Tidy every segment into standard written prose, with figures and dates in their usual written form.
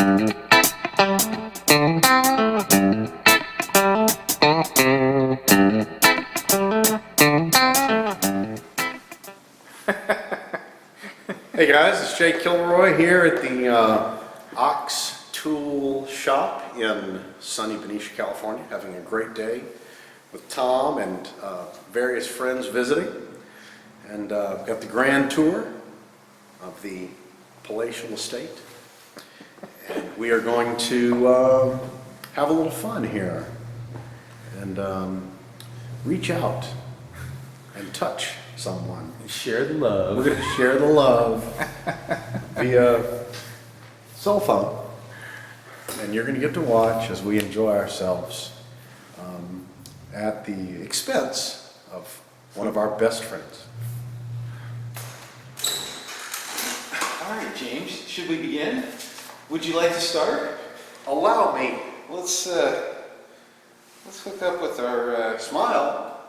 Hey guys, it's Jay Kilroy here at the Ox Tool Shop in sunny Benicia, California, having a great day with Tom and various friends visiting. And got the grand tour of the palatial estate. And we are going to have a little fun here and reach out and touch someone. Share the love. We're going to share the love via cell phone. And you're going to get to watch as we enjoy ourselves at the expense of one of our best friends. All right, James, should we begin? Would you like to start? Allow me. Let's hook up with our Smile.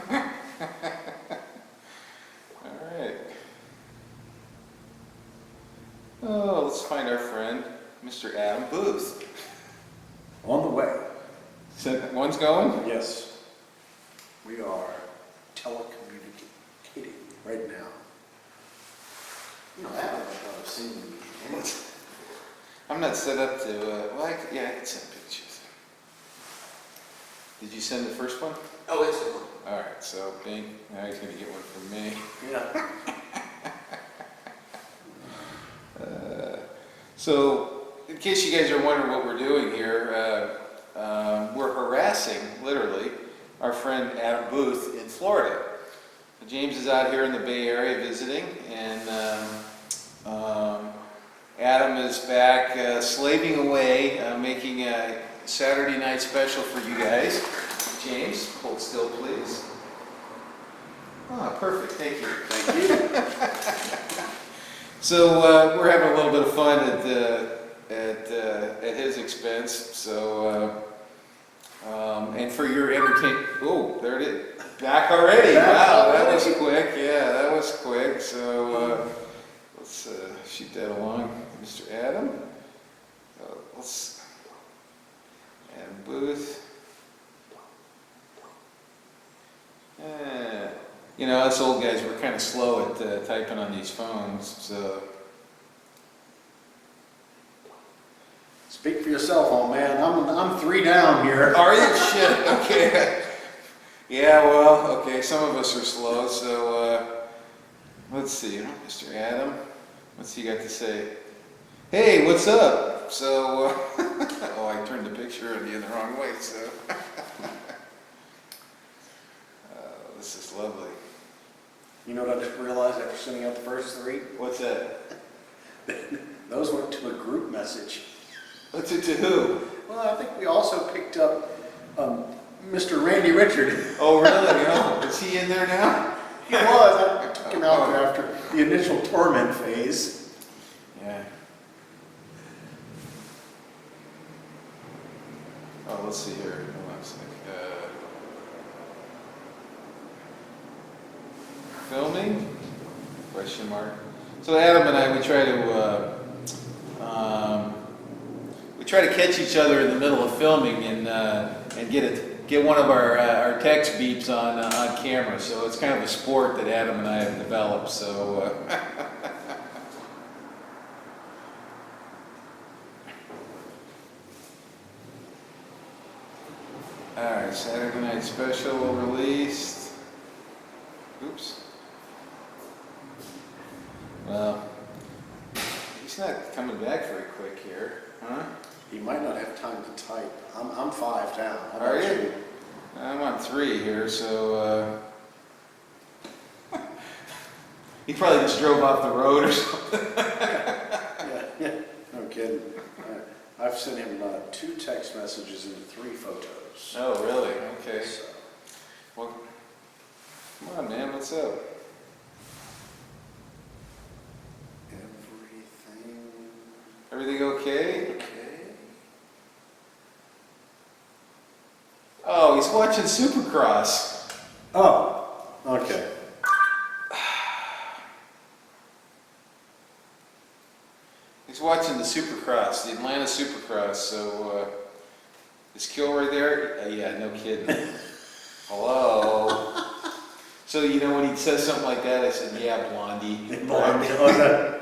All right. Oh, let's find our friend, Mr. Adam Booth. On the way. So one's going? Yes. We are telecommunicating right now. You know, I don't know if I've seen you. I'm not set up to. Well, I can send pictures. Did you send the first one? Oh, it's the one. All right. So Bing, now he's gonna get one from me. Yeah. So, in case you guys are wondering what we're doing here, we're harassing, literally, our friend Adam Booth in Florida. James is out here in the Bay Area visiting, and Adam is back slaving away, making a Saturday night special for you guys. James, hold still, please. Ah, perfect. Thank you. Thank you. So we're having a little bit of fun at his expense. So and for your entertainment. Oh, there it is. Back already. Wow, that was quick. Yeah, that was quick. So let's shoot that along, Mr. Adam. Let's Adam Booth. You know, us old guys, we're kind of slow at typing on these phones, so. Speak for yourself, old man. I'm 3 down here. Are you? Shit, okay. Yeah, well, okay, some of us are slow, so, let's see, Mr. Adam, what's he got to say? Hey, what's up? So, oh, I turned the picture in the wrong way, so. This is lovely. You know what I just realized after sending out the first 3? What's that? Those went to a group message. What's it to who? Well, I think we also picked up Mr. Randy Richard. Oh, really? Oh, is he in there now? He was. I took him out there after the initial torment phase. Yeah. Oh, let's see here. Hold on a sec. Filming? Question mark. So Adam and I, we try to catch each other in the middle of filming and get one of our text beeps on camera. So it's kind of a sport that Adam and I have developed. So. All right, Saturday Night Special released. Oops. Well, he's not coming back very quick here, huh? He might not have time to type. I'm 5 down. How Are about you? I'm on 3 here, so he probably just drove off the road or something. Yeah, no kidding. I've sent him 2 text messages and 3 photos. Oh, really? Okay. So, Well, come on, man. What's up? Everything okay? Okay. Oh, he's watching Supercross. Oh, okay. He's watching the Supercross, the Atlanta Supercross. So is Kilroy there? Yeah, no kidding. Hello. So you know when he says something like that, I said, "Yeah, Blondie." Blondie. Oh,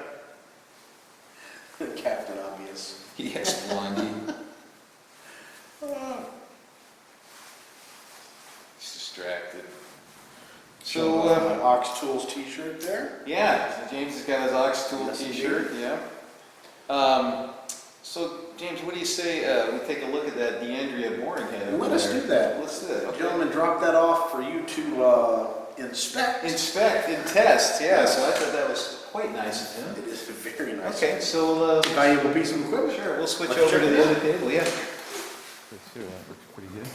no. Captain Obvious. Yes, Blondie. He's distracted. So, So my Ox Tools t-shirt there. yeah, so James has got his Ox Tool Yes, T-shirt. Yeah. So James, what do you say we take a look at that D'Andrea boring head? Let over us there? do that. Let's do it. Okay. Gentlemen, drop that off for you to inspect. Inspect and test. Yeah. So I thought that was quite nice of him. It is very nice. Okay, so Valuable piece of equipment. sure, we'll switch Let's over check to it the out. other table. Yeah. That looks pretty good.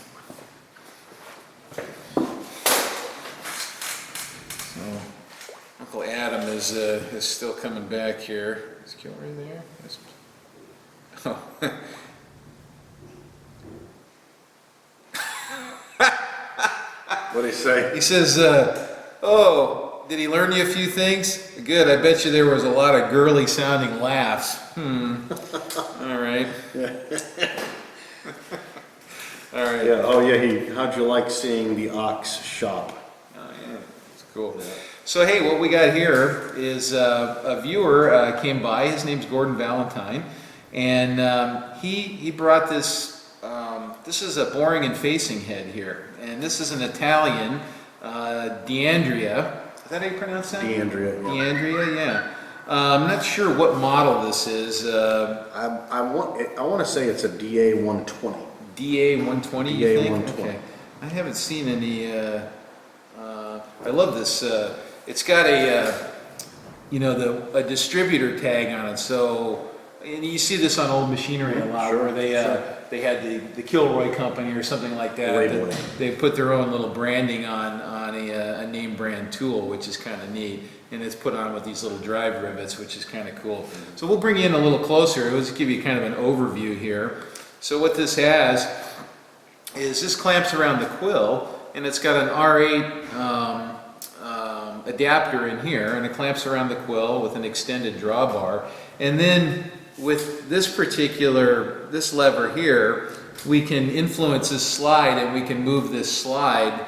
So Uncle Adam is still coming back here. Is Kilroy there? Yes. Oh. What do you say? He says, "Oh, did he learn you a few things? Good. I bet you there was a lot of girly sounding laughs." All right. All right. Yeah. Oh, yeah. How'd you like seeing the Ox shop? Oh, yeah. That's cool. So, hey, what we got here is a viewer came by. His name's Gordon Valentine. And he brought this, this is a boring and facing head here. And this is an Italian, D'Andrea. Is that how you pronounce that? D'Andrea. Yeah. D'Andrea, yeah. I'm not sure what model this is. I want to say it's a DA 120. DA 120, you DA think? 120. Okay. I haven't seen any. I love this. It's got a, a distributor tag on it. So, and you see this on old machinery a lot, Sure, where they they had the Kilroy Company or something like that. Labeling. They put their own little branding on a name brand tool, which is kind of neat. And it's put on with these little drive rivets, which is kind of cool. So we'll bring you in a little closer. We'll just give you kind of an overview here. So what this has is this clamps around the quill, and it's got an R8 adapter in here, and it clamps around the quill with an extended drawbar. And then with this lever here, we can influence this slide, and we can move this slide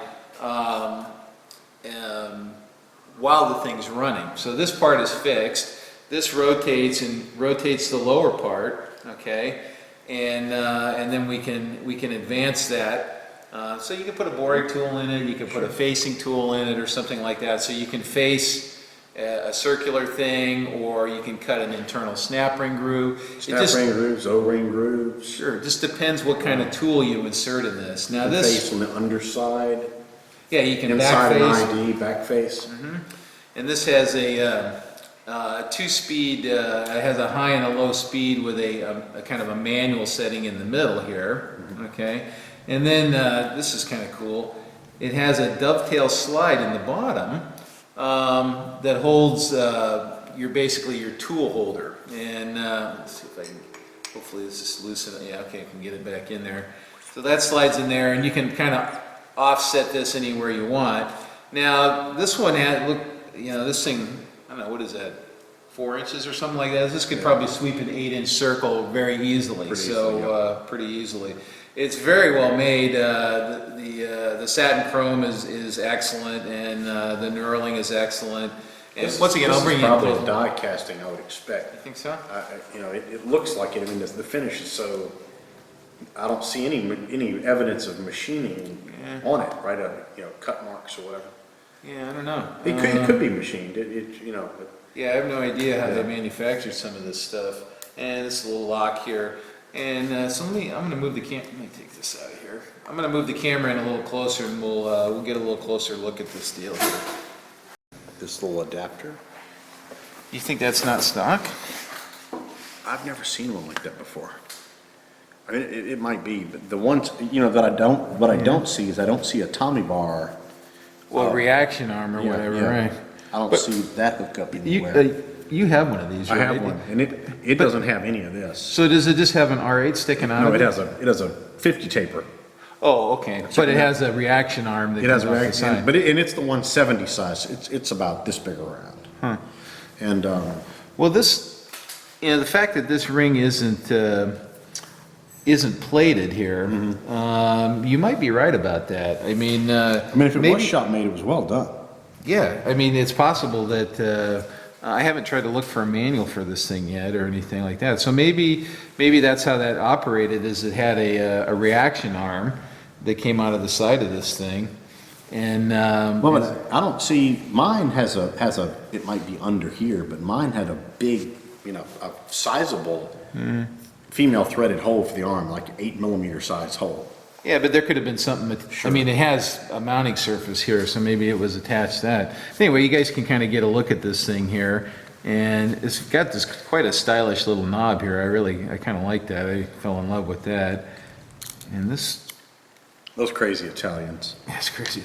while the thing's running. So this part is fixed. This rotates the lower part, okay? And then we can advance that. So you can put a boring tool in it, you can put a facing tool in it or something like that. So you can face a circular thing, or you can cut an internal snap ring groove. Ring grooves, O-ring grooves. Sure, it just depends what kind of tool you insert in this. Now Face on the underside. yeah, you can Inside back face. an ID, back face. And this has a two-speed, it has a high and a low speed with a kind of a manual setting in the middle here, okay? And then this is kind of cool. It has a dovetail slide in the bottom that holds basically your tool holder. And let's see if I can, hopefully this is loosen. Yeah, okay, I can get it back in there. So that slides in there, and you can kind of offset this anywhere you want. Now this one this thing, I don't know, what is that? 4 inches or something like that. This could probably sweep an 8-inch circle very easily. Pretty easily. It's very well made. The satin chrome is excellent, and the knurling is excellent. And once again, I'll bring you probably in. die casting, I would expect. You think so? It looks like it. I mean, the finish is so. I don't see any evidence of machining on it, right? Cut marks or whatever. Yeah, I don't know. It could be machined. But Yeah, I have no idea how they manufactured some of this stuff. And this little lock here. And so I'm going to move the camera. Let me take this out of here. I'm going to move the camera in a little closer, and we'll get a little closer look at this deal here. this little adapter. You think that's not stock? I've never seen one like that before. I mean, it might be, but the ones that I don't see is I don't see a Tommy bar. Well, reaction arm or whatever, right? I don't see that hookup You, anywhere. you have one of these, I right? have one, and it doesn't have any of this. So does it just have an R8 sticking out No, of it has a 50 taper. Oh, okay. But it has a reaction arm that It has goes a off the reaction, side. but it's the 170 size. It's about this big around. Huh. And Well, this the fact that this ring isn't plated here, you might be right about that. I mean, if it maybe, was shop made, it was well done. yeah, I mean, it's possible that, I haven't tried to look for a manual for this thing yet or anything like that. So maybe that's how that operated, is it had a reaction arm that came out of the side of this thing. And, Well, but I don't see, mine has a, it might be under here, but mine had a big, a sizable female threaded hole for the arm, like 8 mm size hole. yeah, but there could have been something, I mean, it has a mounting surface here, so maybe it was attached to that. Anyway, you guys can kind of get a look at this thing here, and it's got this quite a stylish little knob here. I kind of like that. I fell in love with that. And this, Those crazy Italians. that's crazy.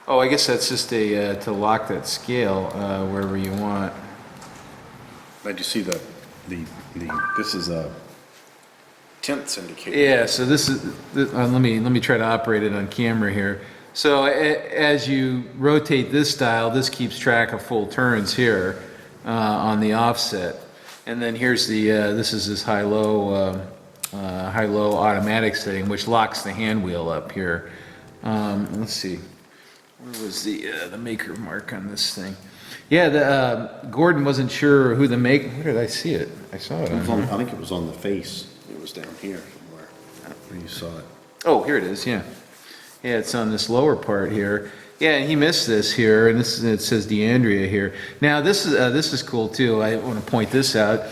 Oh, I guess that's just to lock that scale wherever you want. Did you see this is a tenths indicator. Yeah, so this is, let me try to operate it on camera here. So as you rotate this dial, this keeps track of full turns here on the offset. And then here's this is this high-low automatic setting, which locks the hand wheel up here. Let's see, where was the maker mark on this thing? Yeah, Gordon wasn't sure who the maker. Where did I see it? I saw it. I think it was on the face. It was down here somewhere. Where you saw it. Oh, here it is. Yeah, yeah, it's on this lower part here. Yeah, he missed this here, and it says DeAndrea here. Now this is cool too. I want to point this out.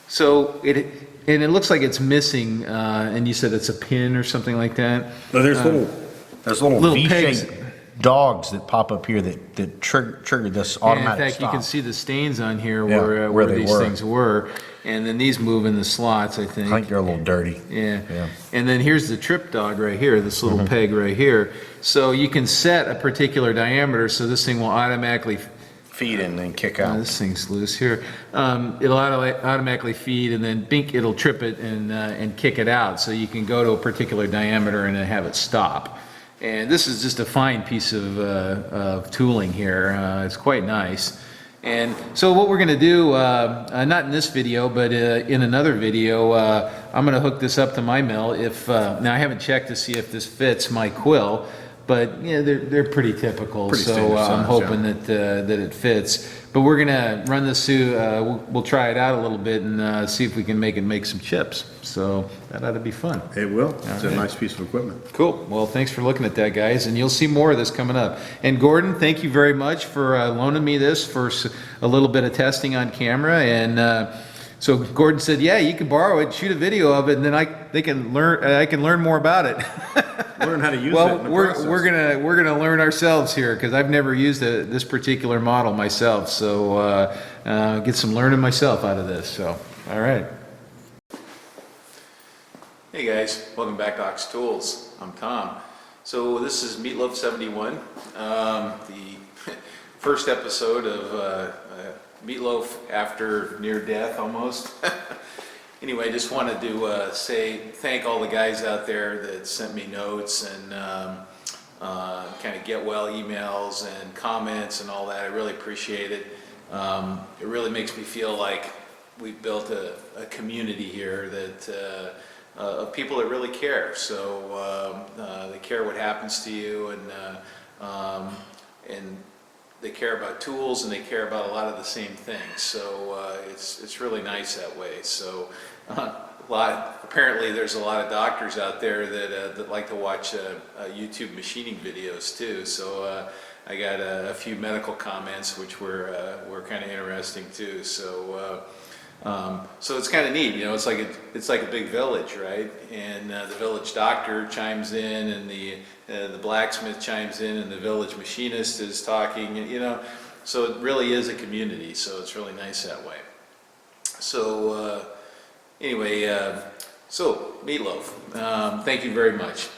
So it looks like it's missing, and you said it's a pin or something like that. No, there's little pegs. V-shaped dogs that pop up here that trigger this automatic in fact, stop. you can see the stains on here Yeah, where they these were. things were, and then these move in the slots, I think. I think they're a little dirty. Yeah. Yeah. And then here's the trip dog right here, this little peg right here. So you can set a particular diameter, so this thing will automatically Feed and then kick out. this thing's loose here. It'll automatically feed, and then bink, it'll trip it and kick it out. So you can go to a particular diameter and then have it stop. And this is just a fine piece of tooling here. It's quite nice. And so what we're going to do, not in this video, but in another video, I'm going to hook this up to my mill. Now I haven't checked to see if this fits my quill, but yeah, they're pretty typical. Pretty so standard I'm size, hoping that it fits. But we're gonna run this through. We'll try it out a little bit and see if we can make some chips. So that ought to be fun. It will. It's a right. nice piece of equipment. Cool. Well, thanks for looking at that, guys, and you'll see more of this coming up. And Gordon, thank you very much for loaning me this for a little bit of testing on camera. And so Gordon said, "Yeah, you can borrow it, shoot a video of it, and then I can learn more about it." Learn how to use it. Well, in the we're process. gonna learn ourselves here, because I've never used this particular model myself. So get some learning myself out of this. So all right. Hey guys, welcome back to Ox Tools. I'm Tom. So this is Meatloaf 71, the first episode of Meatloaf after near death almost. Anyway, I just wanted to thank all the guys out there that sent me notes and kind of get well emails and comments and all that. I really appreciate it. It really makes me feel like we've built a community here that of people that really care. So they care what happens to you, and they care about tools, and they care about a lot of the same things. So it's really nice that way. So apparently there's a lot of doctors out there that like to watch YouTube machining videos too. So I got a few medical comments which were kind of interesting too. So so it's kind of neat, you know. It's like a big village, right? And the village doctor chimes in, and the blacksmith chimes in, and the village machinist is talking, you know. So it really is a community. So it's really nice that way. So anyway, so Meatloaf, thank you very much.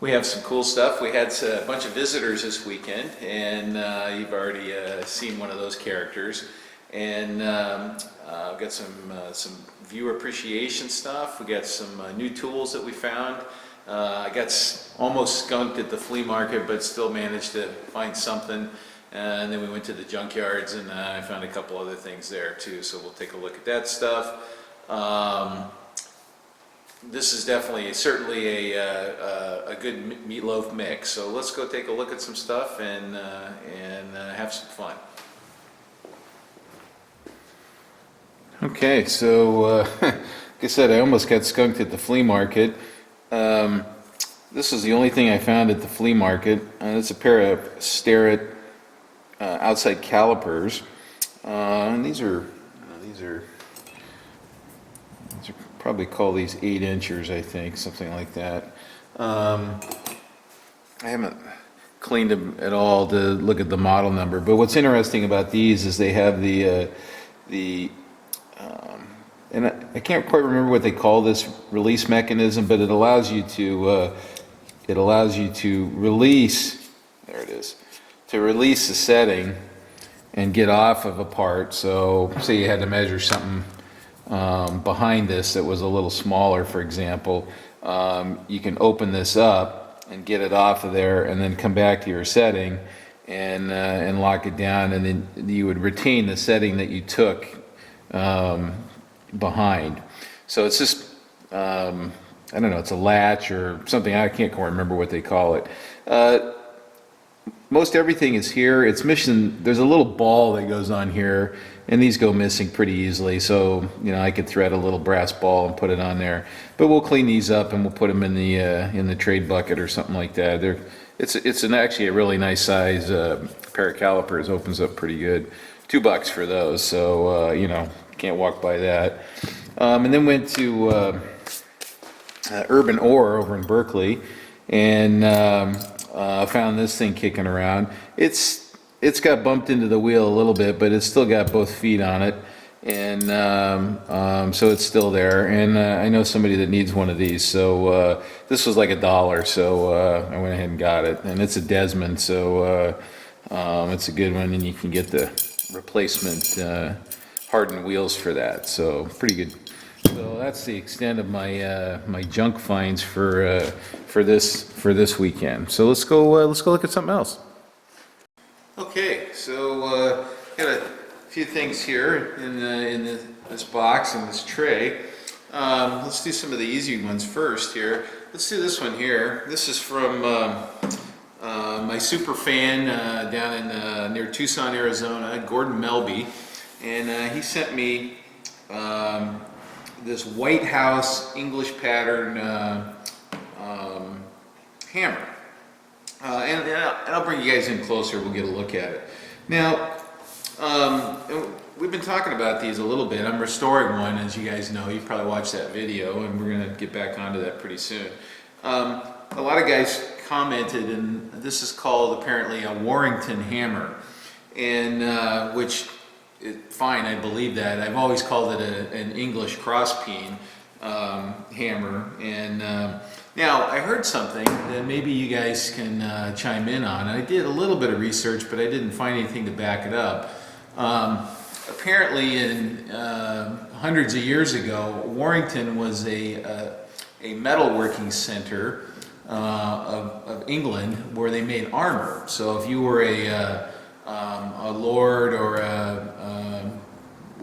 We have some cool stuff. We had a bunch of visitors this weekend, and you've already seen one of those characters. And I've got some viewer appreciation stuff. We got some new tools that we found. I got almost skunked at the flea market, but still managed to find something. And then we went to the junkyards, and I found a couple other things there too, so we'll take a look at that stuff. This is definitely, certainly a good meatloaf mix. So let's go take a look at some stuff and have some fun. Okay, so like I said, I almost got skunked at the flea market. This is the only thing I found at the flea market. It's a pair of Starrett outside calipers, and these are probably call these 8-inchers, I think, something like that. I haven't cleaned them at all to look at the model number, but what's interesting about these is they have and I can't quite remember what they call this release mechanism, but it allows you to release, there it is, to release the setting and get off of a part. So say you had to measure something behind this that was a little smaller, for example, you can open this up and get it off of there and then come back to your setting and lock it down, and then you would retain the setting that you took behind. So it's just I don't know, it's a latch or something, I can't quite remember what they call it. Most everything is here. It's missing, there's a little ball that goes on here, and these go missing pretty easily, so I could thread a little brass ball and put it on there. But we'll clean these up and we'll put them in the trade bucket or something like that. It's actually a really nice size pair of calipers. Opens up pretty good. $2 for those, so can't walk by that. And then went to Urban Ore over in Berkeley, and found this thing kicking around. It's got bumped into the wheel a little bit, but it's still got both feet on it, and so it's still there. And I know somebody that needs one of these, so this was like $1, so I went ahead and got it. And it's a Desmond, so it's a good one, and you can get the replacement hardened wheels for that, so pretty good. So that's the extent of my my junk finds for this weekend. So let's go look at something else. Okay, so got a few things here in this box and this tray. Let's do some of the easy ones first here. Let's do this one here. This is from my super fan down in near Tucson, Arizona, Gordon Melby, and he sent me this White House English pattern hammer. And I'll bring you guys in closer, we'll get a look at it. Now, we've been talking about these a little bit. I'm restoring one, as you guys know. You've probably watched that video, and we're going to get back onto that pretty soon. A lot of guys commented, and this is called apparently a Warrington hammer, and which, fine, I believe that. I've always called it an English cross-peen hammer, and now I heard something that maybe you guys can chime in on. I did a little bit of research, but I didn't find anything to back it up. Apparently, in hundreds of years ago, Warrington was a metalworking center of England where they made armor. So if you were a lord or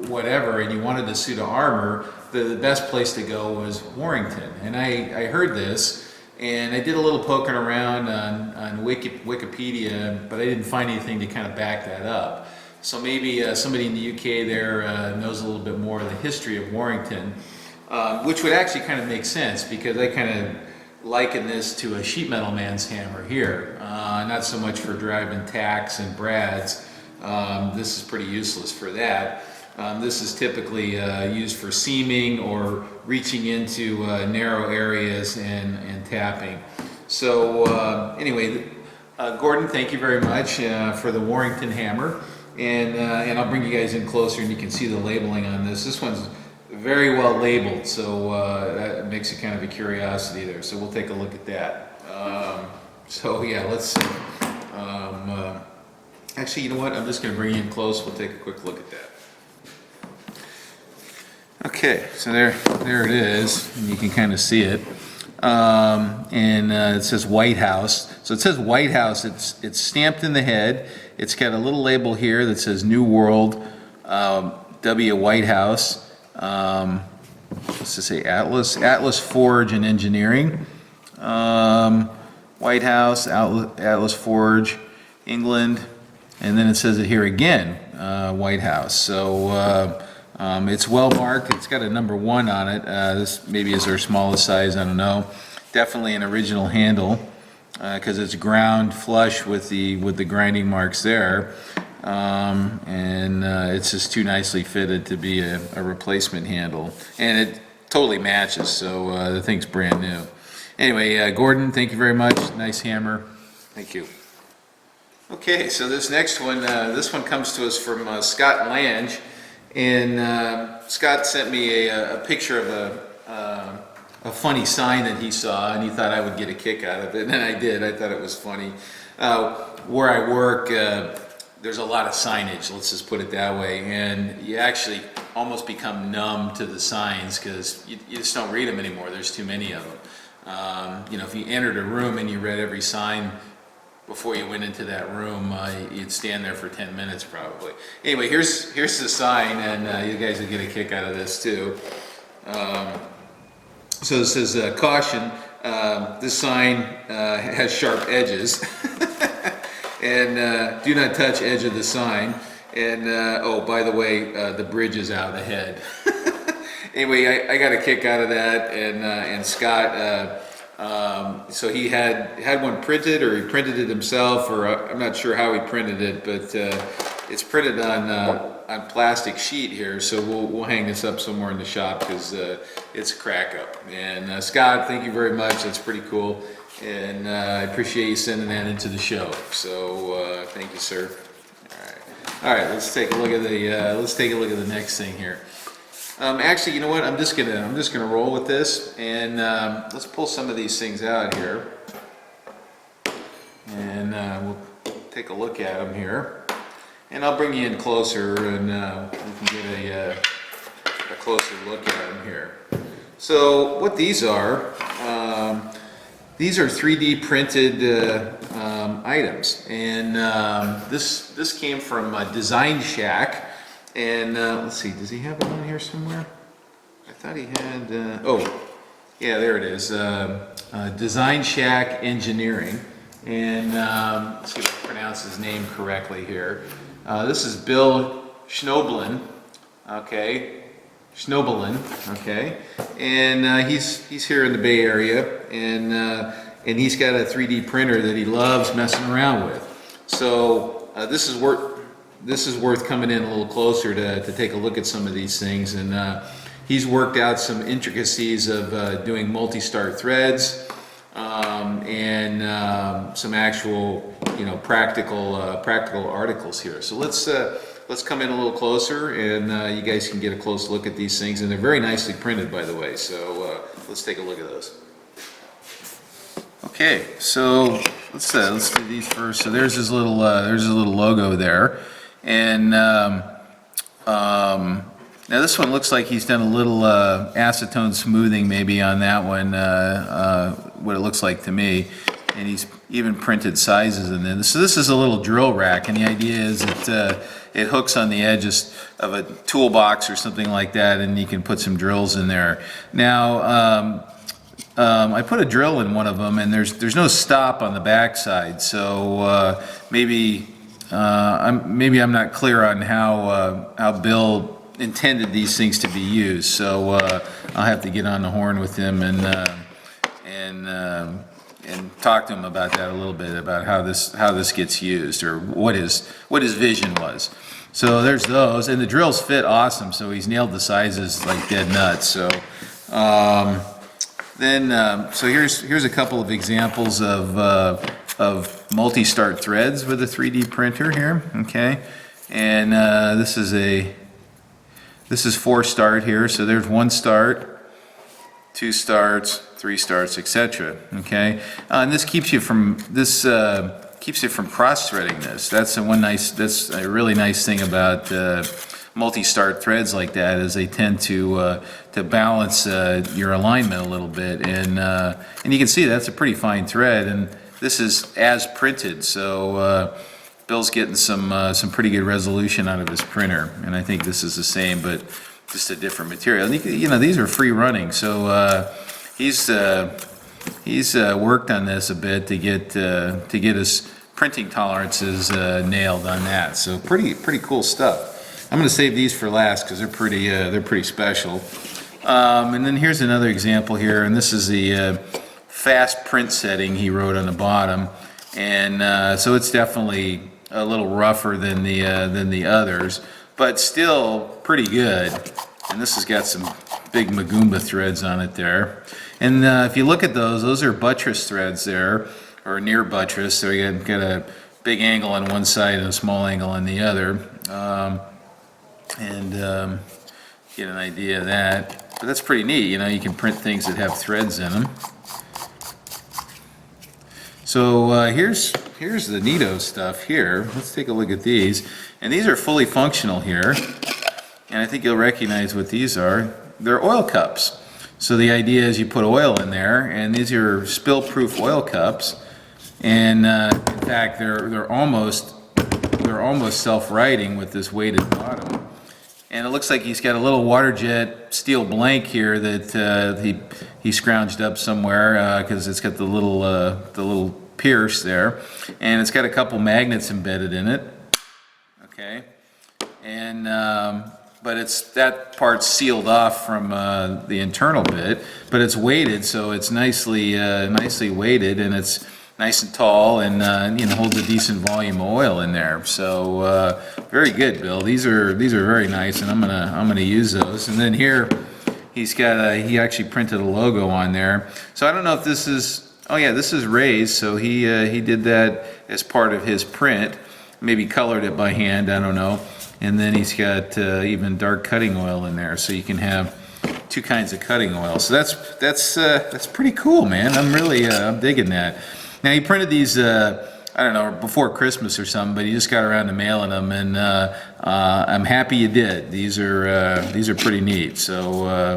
whatever, and you wanted a suit of armor, the best place to go was Warrington. And I heard this, and I did a little poking around on Wikipedia, but I didn't find anything to kind of back that up. So maybe somebody in the UK there knows a little bit more of the history of Warrington, which would actually kind of make sense, because I kind of liken this to a sheet metal man's hammer here. Not so much for driving tacks and brads. This is pretty useless for that. This is typically used for seaming or reaching into narrow areas and tapping. So anyway, Gordon, thank you very much for the Warrington hammer, and I'll bring you guys in closer, and you can see the labeling on this. This one's very well labeled, so that makes it kind of a curiosity there. So we'll take a look at that. So yeah, let's see. Actually, you know what? I'm just going to bring you in close. We'll take a quick look at that. Okay, so there it is, and you can kind of see it. and it says White House. So it says White House. It's stamped in the head. It's got a little label here that says New World, W White House. What's to say? Atlas Forge and Engineering. White House, Atlas Forge, England, and then it says it here again, White House. So it's well marked. It's got a number 1 on it. This maybe is their smallest size. I don't know. Definitely an original handle because it's ground flush with the grinding marks there, and it's just too nicely fitted to be a replacement handle, and it totally matches. So the thing's brand new. Anyway, Gordon, thank you very much. Nice hammer. Thank you. Okay, so this next one, this one comes to us from Scott Lange, and Scott sent me a picture of a funny sign that he saw, and he thought I would get a kick out of it, and I did. I thought it was funny. Where I work, there's a lot of signage, let's just put it that way, and you actually almost become numb to the signs because you just don't read them anymore. There's too many of them. You know, if you entered a room and you read every sign before you went into that room, you'd stand there for 10 minutes probably. Anyway, here's the sign, and you guys will get a kick out of this too. So it says, caution, this sign has sharp edges, and do not touch edge of the sign. And oh, by the way, the bridge is out ahead. Anyway, I got a kick out of that, and Scott, so he had one printed, or he printed it himself, or I'm not sure how he printed it, but it's printed on plastic sheet here, so we'll hang this up somewhere in the shop because it's a crack up. And Scott, thank you very much. That's pretty cool, and I appreciate you sending that into the show. So thank you, sir. All right. Let's take a look at the next thing here. Actually, you know what? I'm just gonna roll with this, and let's pull some of these things out here, and we'll take a look at them here, and I'll bring you in closer, and we can get a closer look at them here. So what these are 3D printed items, and this came from Design Shack. And let's see, does he have it on here somewhere? I thought he had, oh, yeah, there it is. Design Shack Engineering. And let's see if I pronounce his name correctly here. This is Bill Schnoblin, okay? Schnoblin, okay? And he's here in the Bay Area, and he's got a 3D printer that he loves messing around with. So this is worth coming in a little closer to take a look at some of these things, and he's worked out some intricacies of doing multi-start threads, and some actual, practical articles here. So let's come in a little closer, and you guys can get a close look at these things, and they're very nicely printed, by the way. So let's take a look at those. Okay, so let's do these first. So there's his little logo there. And now this one looks like he's done a little acetone smoothing maybe on that one, what it looks like to me. And he's even printed sizes in there. So this is a little drill rack, and the idea is that it hooks on the edges of a toolbox or something like that, and you can put some drills in there. Now, I put a drill in one of them, and there's no stop on the back side, so maybe I'm not clear on how Bill intended these things to be used, so I'll have to get on the horn with him and talk to him about that a little bit, about how this gets used, or what his vision was. So there's those, and the drills fit awesome. So he's nailed the sizes like dead nuts. So so here's a couple of examples of multi-start threads with a 3D printer here, okay? And this is 4 start here, so there's 1 start, 2 starts, 3 starts, etc. Okay, and this keeps you from cross-threading this. That's a really nice thing about multi-start threads like that, is they tend to balance your alignment a little bit, and you can see that's a pretty fine thread, and this is as printed, so Bill's getting some pretty good resolution out of his printer, and I think this is the same, but just a different material. And you know, these are free running, so he's worked on this a bit to get his printing tolerances nailed on that. So pretty cool stuff. I'm going to save these for last because they're pretty special. And then here's another example here, and this is the fast print setting he wrote on the bottom, and so it's definitely a little rougher than the others, but still pretty good. And this has got some big Magumba threads on it there. And if you look at those are buttress threads there, or near buttress, so you got a big angle on one side and a small angle on the other. Get an idea of that. But that's pretty neat, you know, you can print things that have threads in them. So here's the neato stuff here. Let's take a look at these. And these are fully functional here. And I think you'll recognize what these are. They're oil cups. So the idea is you put oil in there, and these are spill-proof oil cups. And in fact, they're almost self-righting with this weighted bottom. And it looks like he's got a little water jet steel blank here that he scrounged up somewhere because it's got the little pierce there, and it's got a couple magnets embedded in it. Okay, and but that part's sealed off from the internal bit, but it's weighted, so it's nicely weighted, and it's nice and tall, and you know, holds a decent volume of oil in there. So very good, Bill. These are very nice, and I'm gonna use those. And then here he's got he actually printed a logo on there. So I don't know if this is, oh yeah, this is raised. So he did that as part of his print. Maybe colored it by hand, I don't know. And then he's got even dark cutting oil in there, so you can have two kinds of cutting oil. So that's pretty cool, man. I'm really I'm digging that. Now he printed these I don't know, before Christmas or something, but he just got around to mailing them, and I'm happy you did. These are pretty neat. So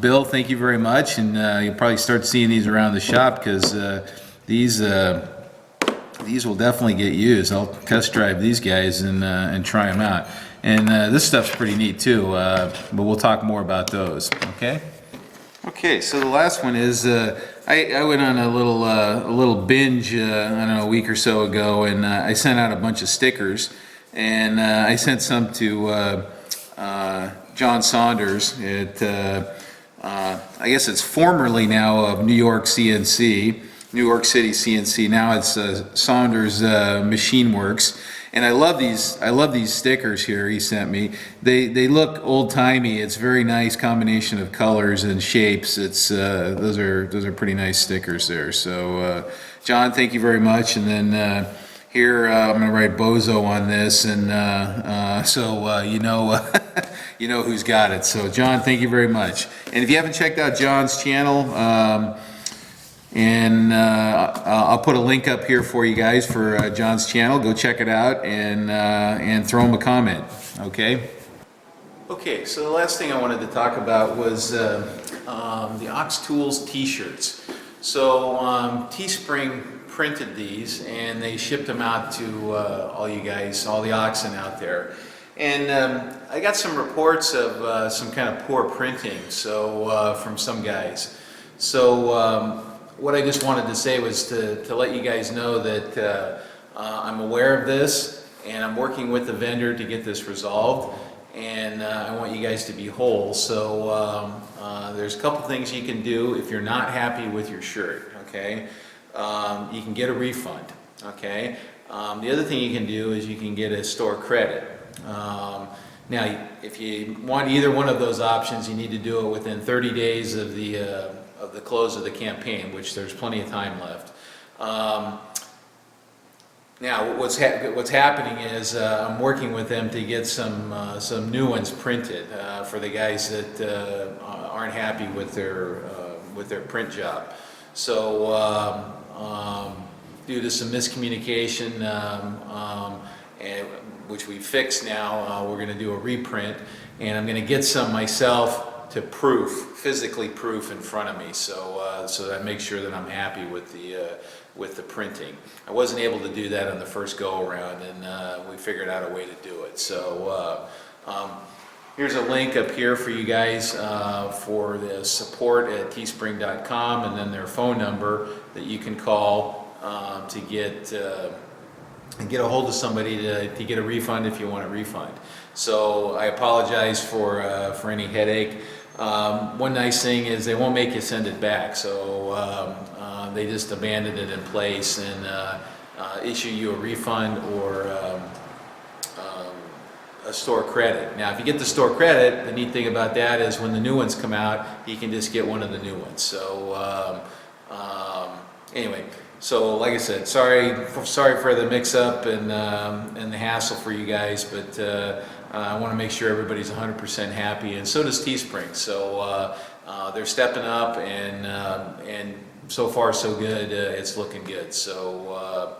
Bill, thank you very much, and you'll probably start seeing these around the shop because these will definitely get used. I'll test drive these guys and try them out. And this stuff's pretty neat too, but we'll talk more about those. Okay. Okay, so the last one is I went on a little binge I don't know, a week or so ago, and I sent out a bunch of stickers, and I sent some to John Saunders at I guess it's formerly now of New York City CNC. Now it's Saunders Machine Works. And I love these stickers here he sent me. They look old-timey. It's a very nice combination of colors and shapes. It's those are pretty nice stickers there. So John, thank you very much. And then here I'm going to write Bozo on this, and so you know you know who's got it. So John, thank you very much. And if you haven't checked out John's channel, and I'll put a link up here for you guys for John's channel. Go check it out and throw him a comment. Okay. Okay. So the last thing I wanted to talk about was the Ox Tools T-shirts. So Teespring printed these, and they shipped them out to all you guys, all the oxen out there. And I got some reports of some kind of poor printing. So from some guys. So what I just wanted to say was to let you guys know that I'm aware of this, and I'm working with the vendor to get this resolved, and I want you guys to be whole. So there's a couple things you can do if you're not happy with your shirt, okay? You can get a refund, okay? The other thing you can do is you can get a store credit. Now, if you want either one of those options, you need to do it within 30 days of the close of the campaign, which there's plenty of time left. Now, what's happening is I'm working with them to get some new ones printed for the guys that aren't happy with their print job. So due to some miscommunication and which we fixed now. We're going to do a reprint, and I'm going to get some myself to physically proof in front of me, so so that I make sure that I'm happy with the printing. I wasn't able to do that on the first go around, and we figured out a way to do it. So here's a link up here for you guys for the support at teespring.com, and then their phone number that you can call to get a hold of somebody to get a refund if you want a refund. So I apologize for any headache. One nice thing is they won't make you send it back, so they just abandon it in place and issue you a refund or a store credit. Now, if you get the store credit, the neat thing about that is when the new ones come out, you can just get one of the new ones. So anyway, so like I said, sorry for the mix-up and the hassle for you guys, but I want to make sure everybody's 100% happy, and so does Teespring. So they're stepping up, and so far so good. It's looking good. So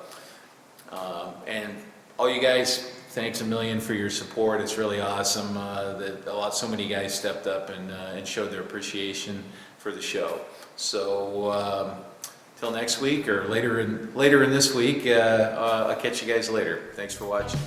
and all you guys, thanks a million for your support. It's really awesome that so many guys stepped up and showed their appreciation for the show. So till next week or later in this week, I'll catch you guys later. Thanks for watching.